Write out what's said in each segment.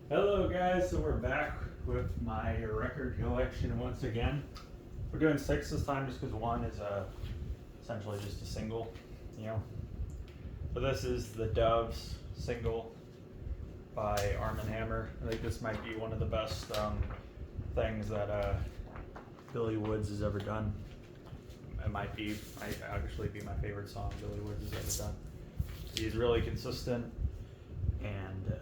Hello guys, so we're back with my record collection once again. We're doing 6 this time just because one is essentially just a single, you know. But this is the Doves single by Arm & Hammer. I think this might be one of the best things that Billy Woods has ever done. It might actually be my favorite song Billy Woods has ever done. He's really consistent, and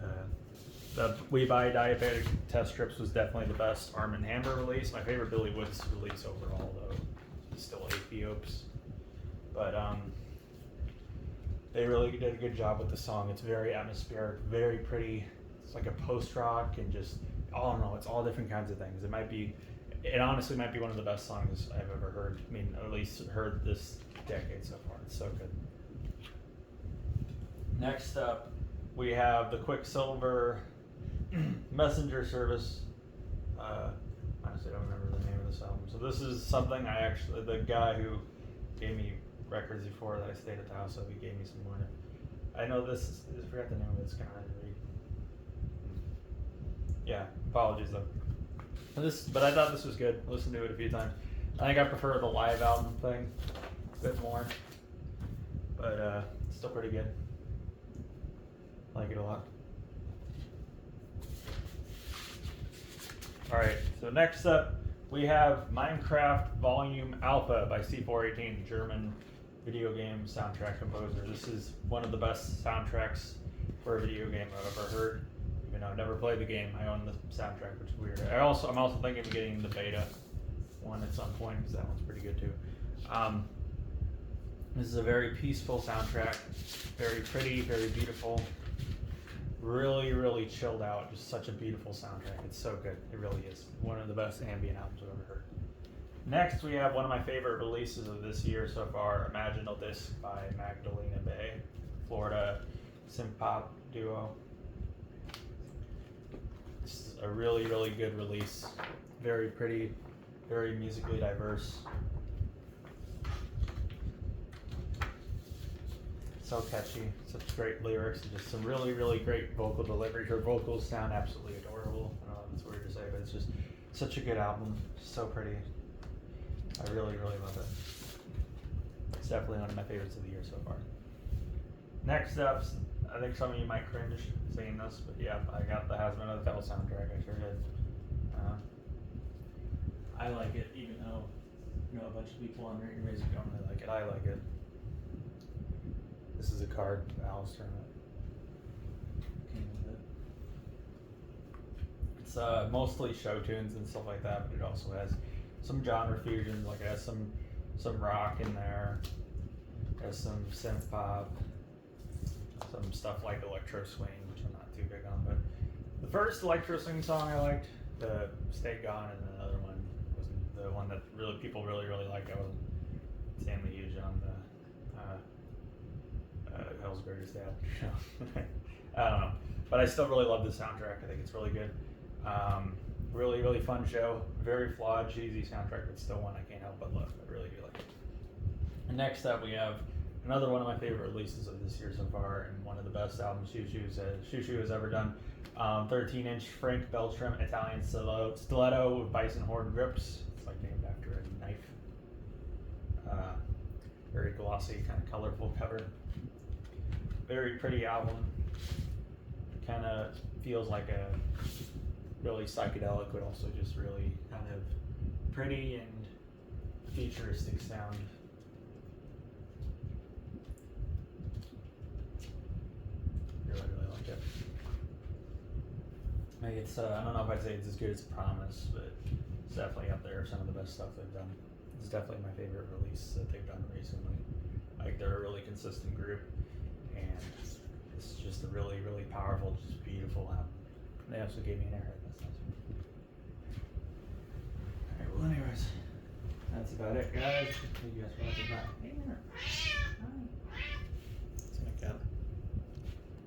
the We Buy Diabetic Test Strips was definitely the best Arm & Hammer release. My favorite Billy Woods release overall, though, is still Ethiops. But they really did a good job with the song. It's very atmospheric, very pretty. It's like a post-rock and just, I don't know, it's all different kinds of things. It honestly might be one of the best songs I've ever heard. I mean, at least heard this decade so far. It's so good. Next up, we have the Quicksilver Messenger Service. Honestly, I don't remember the name of this album. So this is something the guy who gave me records before that I stayed at the house, so he gave me some more. I know I forgot the name of it. It's kind of hard to read. Yeah, apologies though. But I thought this was good. I listened to it a few times. I think I prefer the live album thing a bit more, but still pretty good. I like it a lot. Alright, so next up we have Minecraft Volume Alpha by C418, German video game soundtrack composer. This is one of the best soundtracks for a video game I've ever heard. Even though I've never played the game, I own the soundtrack, which is weird. I'm also thinking of getting the beta one at some point because that one's pretty good too. This is a very peaceful soundtrack, very pretty, very beautiful. Really, really chilled out. Just such a beautiful soundtrack. It's so good. It really is. One of the best ambient albums I've ever heard. Next, we have one of my favorite releases of this year so far, Imaginal Disc by Magdalena Bay, Florida synth pop duo. This is a really, really good release. Very pretty, very musically diverse. So catchy, such great lyrics, and just some really, really great vocal delivery. Her vocals sound absolutely adorable. I don't know if it's weird to say, but it's just such a good album. So pretty. I really, really love it. It's definitely one of my favorites of the year so far. Next up, I think some of you might cringe seeing this, but yeah, I got the Hazmat of the Devil soundtrack. I sure did. I like it, even though a bunch of people on Written Music don't really like it. I like it. This is a card, Alice Tournament. Came with it. It's mostly show tunes and stuff like that, but it also has some genre fusions. Like it has some rock in there. It has some synth pop, some stuff like electro swing, which I'm not too big on. But the first electro swing song I liked, the Stay Gone, and another one was the one that people really, really liked. I wasn't insanely huge on the Hell's Greatest Dad. I don't know, but I still really love the soundtrack. I think it's really good. Really, really fun show. Very flawed, cheesy soundtrack, but still one I can't help but love. I really do like it. And next up, we have another one of my favorite releases of this year so far, and one of the best albums Shoo Shoo has ever done. 13-inch Frank Beltram Italian stiletto with bison horn grips. It's like named after a knife. Very glossy, kind of colorful cover. Very pretty album. Kind of feels like a really psychedelic, but also just really kind of pretty and futuristic sound. Really, really like it. Maybe it's I don't know if I'd say it's as good as Promise, but it's definitely up there. Some of the best stuff they've done. It's definitely my favorite release that they've done recently. Like they're a really consistent group. And it's just a really, really powerful, just beautiful album. They also gave me an airhead. That's nice. Alright, well anyways, that's about it guys. Thank you guys for watching. Bye.